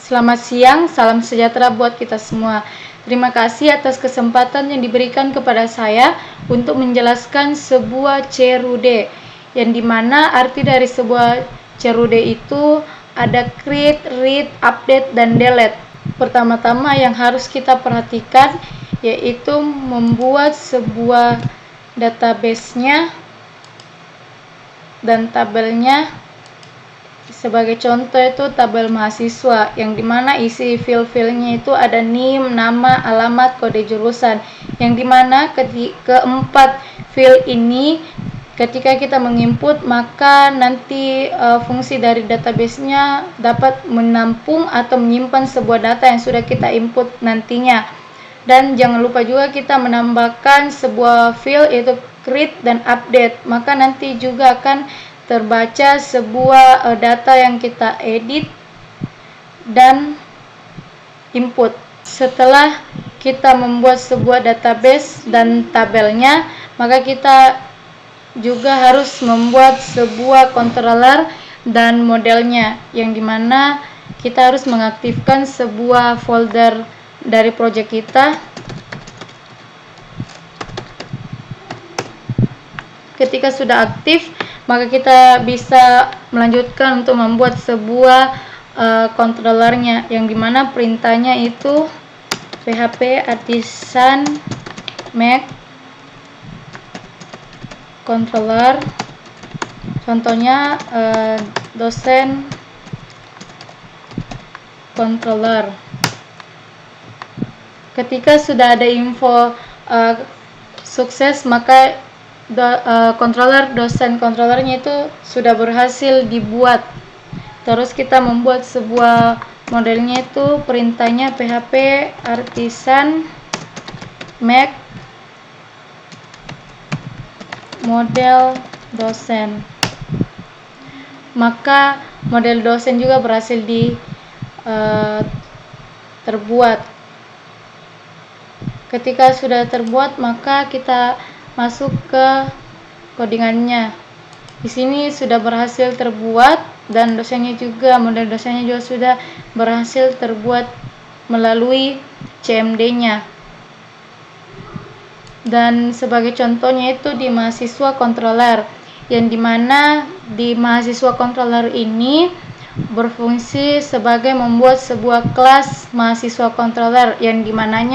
Selamat siang, salam sejahtera buat kita semua. Terima kasih atas kesempatan yang diberikan kepada saya untuk menjelaskan sebuah CRUD, yang dimana arti dari sebuah CRUD itu ada create, read, update, dan delete. Pertama-tama yang harus kita perhatikan yaitu membuat sebuah database-nya dan tabelnya. Sebagai contoh itu tabel mahasiswa, yang dimana isi file-filenya itu ada NIM, nama, alamat, kode jurusan, yang dimana keempat file ini ketika kita menginput maka nanti fungsi dari database-nya dapat menampung atau menyimpan sebuah data yang sudah kita input nantinya. Dan jangan lupa juga kita menambahkan sebuah file yaitu create dan update, maka nanti juga akan terbaca sebuah data yang kita edit dan input. Setelah kita membuat sebuah database dan tabelnya, maka kita juga harus membuat sebuah controller dan modelnya, yang dimana kita harus mengaktifkan sebuah folder dari project kita. Ketika sudah aktif, maka kita bisa melanjutkan untuk membuat sebuah controllernya, yang dimana perintahnya itu php artisan make controller. Contohnya dosen controller. Ketika sudah ada info sukses, maka controller dosen controllernya itu sudah berhasil dibuat. Terus kita membuat sebuah modelnya, itu perintahnya php artisan make model dosen, maka model dosen juga berhasil terbuat. Ketika sudah terbuat, maka kita masuk ke codingannya. Di sini sudah berhasil terbuat, dan dosennya juga, model dosennya juga sudah berhasil terbuat melalui CMD-nya. Dan sebagai contohnya itu di mahasiswa controller, yang dimana di mahasiswa controller ini berfungsi sebagai membuat sebuah kelas mahasiswa controller, yang dimana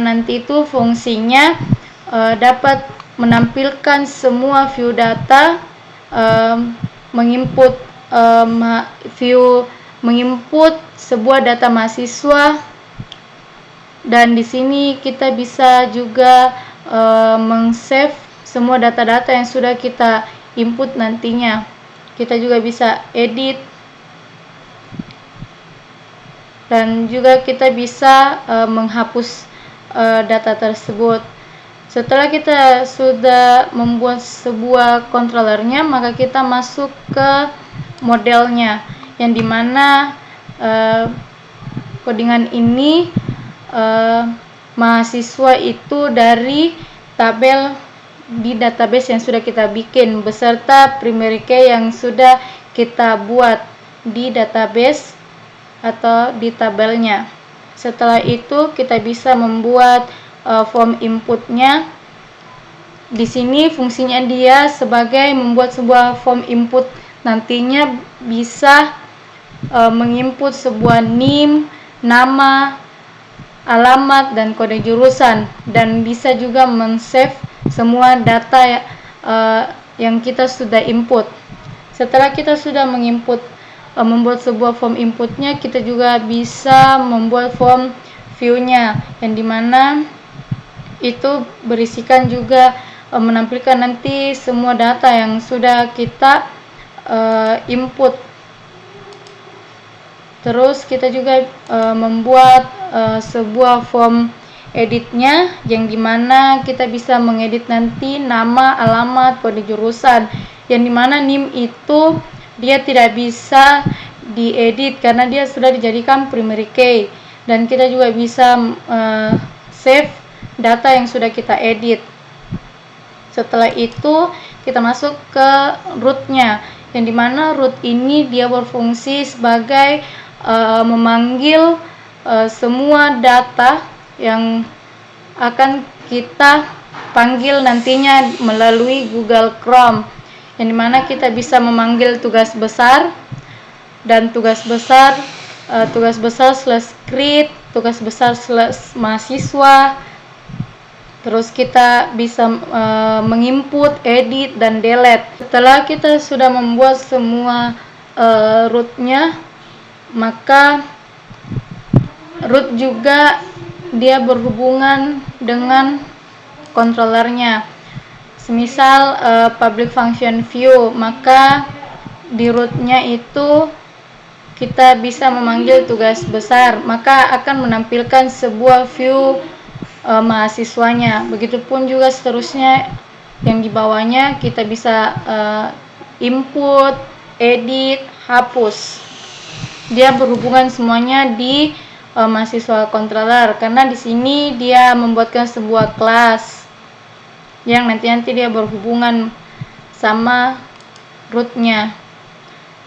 nanti itu fungsinya dapat menampilkan semua view data, menginput sebuah data mahasiswa, dan di sini kita bisa juga meng-save semua data-data yang sudah kita input nantinya. Kita juga bisa edit, dan juga kita bisa menghapus data tersebut. Setelah kita sudah membuat sebuah controllernya, maka kita masuk ke modelnya, yang dimana codingan ini mahasiswa itu dari tabel di database yang sudah kita bikin beserta primary key yang sudah kita buat di database atau di tabelnya. Setelah itu kita bisa membuat form inputnya. Di sini fungsinya dia sebagai membuat sebuah form input, nantinya bisa menginput sebuah NIM, nama, alamat, dan kode jurusan, dan bisa juga men-save semua data yang kita sudah input. Setelah kita sudah membuat sebuah form inputnya, kita juga bisa membuat form view-nya, yang dimana itu berisikan juga menampilkan nanti semua data yang sudah kita input. Terus kita juga membuat sebuah form editnya, yang dimana kita bisa mengedit nanti nama, alamat, kode jurusan, yang dimana NIM itu dia tidak bisa diedit karena dia sudah dijadikan primary key, dan kita juga bisa save data yang sudah kita edit. Setelah itu kita masuk ke root-nya, yang dimana root ini dia berfungsi sebagai memanggil semua data yang akan kita panggil nantinya melalui Google Chrome, yang dimana kita bisa memanggil tugas besar dan tugas besar slash create, tugas besar slash mahasiswa. Terus kita bisa menginput, edit, dan delete. Setelah kita sudah membuat semua rootnya, maka root juga dia berhubungan dengan controllernya. Semisal public function view, maka di rootnya itu kita bisa memanggil tugas besar, maka akan menampilkan sebuah view mahasiswanya. Begitupun juga seterusnya yang di bawahnya kita bisa input, edit, hapus. Dia berhubungan semuanya di mahasiswa controller, karena di sini dia membuatkan sebuah kelas yang nanti dia berhubungan sama rootnya.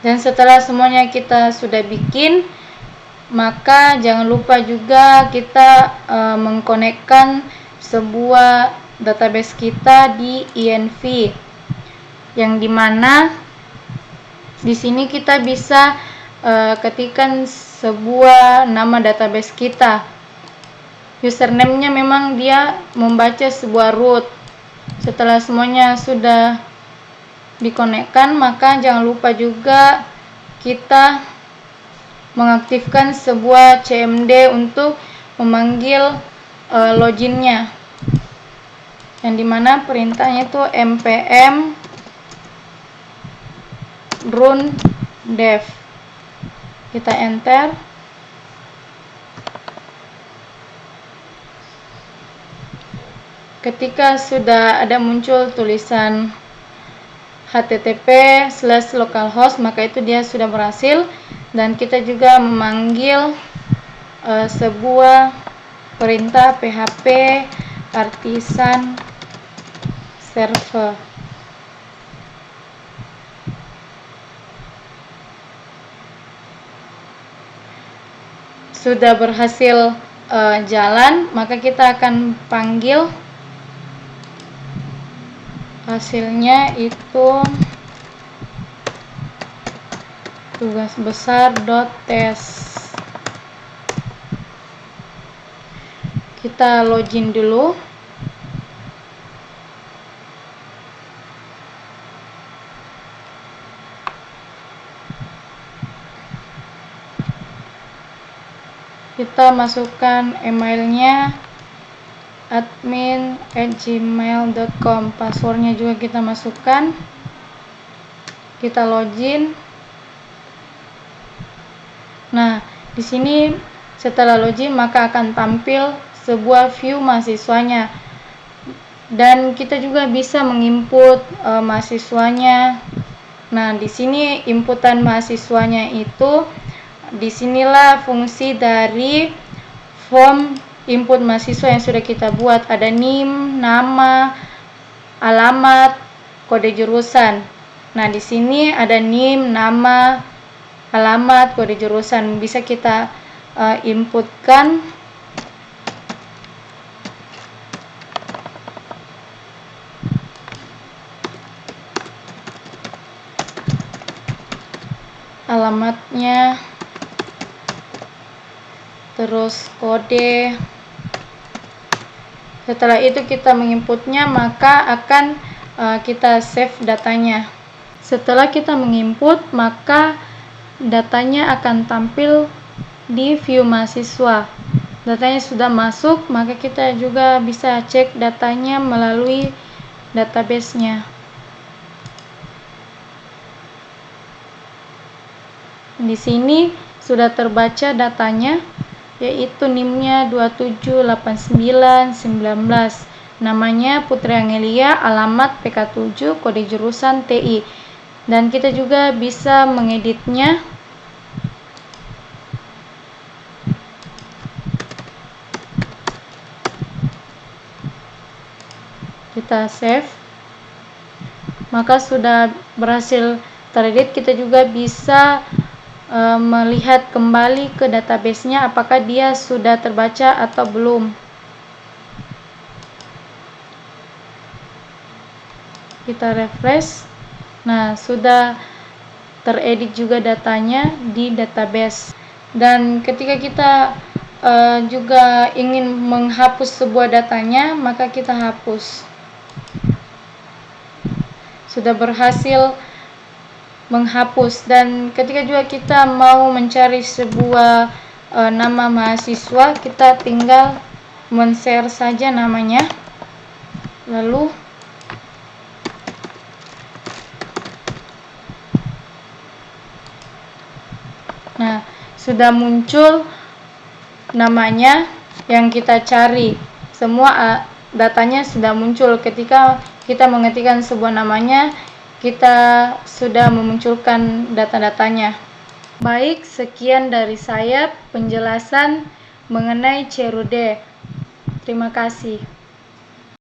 Dan setelah semuanya kita sudah bikin, maka jangan lupa juga kita mengkonekkan sebuah database kita di INV, yang dimana di sini kita bisa ketikkan sebuah nama database kita. Username-nya memang dia membaca sebuah root. Setelah semuanya sudah dikonekkan, maka jangan lupa juga kita mengaktifkan sebuah CMD untuk memanggil loginnya, yang dimana perintahnya itu npm run dev. Kita enter. Ketika sudah ada muncul tulisan http/localhost, maka itu dia sudah berhasil. Dan kita juga memanggil sebuah perintah php artisan server. Sudah berhasil jalan, maka kita akan panggil hasilnya itu tugas besar.test. Kita login dulu. Kita masukkan emailnya admin@gmail.com. Passwordnya juga kita masukkan. Kita login. Nah, di sini setelah login maka akan tampil sebuah view mahasiswanya. Dan kita juga bisa menginput mahasiswanya. Nah, di sini inputan mahasiswanya itu, disinilah fungsi dari form input mahasiswa yang sudah kita buat. Ada NIM, nama, alamat, kode jurusan. Nah, di sini ada NIM, nama, alamat, kode jurusan. Bisa kita inputkan. Alamatnya, terus kode. Setelah itu kita menginputnya, maka akan kita save datanya. Setelah kita menginput, maka datanya akan tampil di view mahasiswa. Datanya sudah masuk, maka kita juga bisa cek datanya melalui database-nya. Di sini sudah terbaca datanya, yaitu NIM-nya 278919. Namanya Putri Angelia, alamat PK7, kode jurusan TI. Dan kita juga bisa mengeditnya. Kita save. Maka sudah berhasil teredit. Kita juga bisa melihat kembali ke database-nya apakah dia sudah terbaca atau belum. Kita refresh. Nah, sudah teredit juga datanya di database. Dan ketika kita juga ingin menghapus sebuah datanya, maka kita hapus. Sudah berhasil menghapus. Dan ketika juga kita mau mencari sebuah nama mahasiswa, kita tinggal men-share saja namanya, lalu nah, sudah muncul namanya yang kita cari. Semua datanya sudah muncul. Ketika kita mengetikkan sebuah namanya, kita sudah memunculkan data-datanya. Baik, sekian dari saya penjelasan mengenai CRUD. Terima kasih.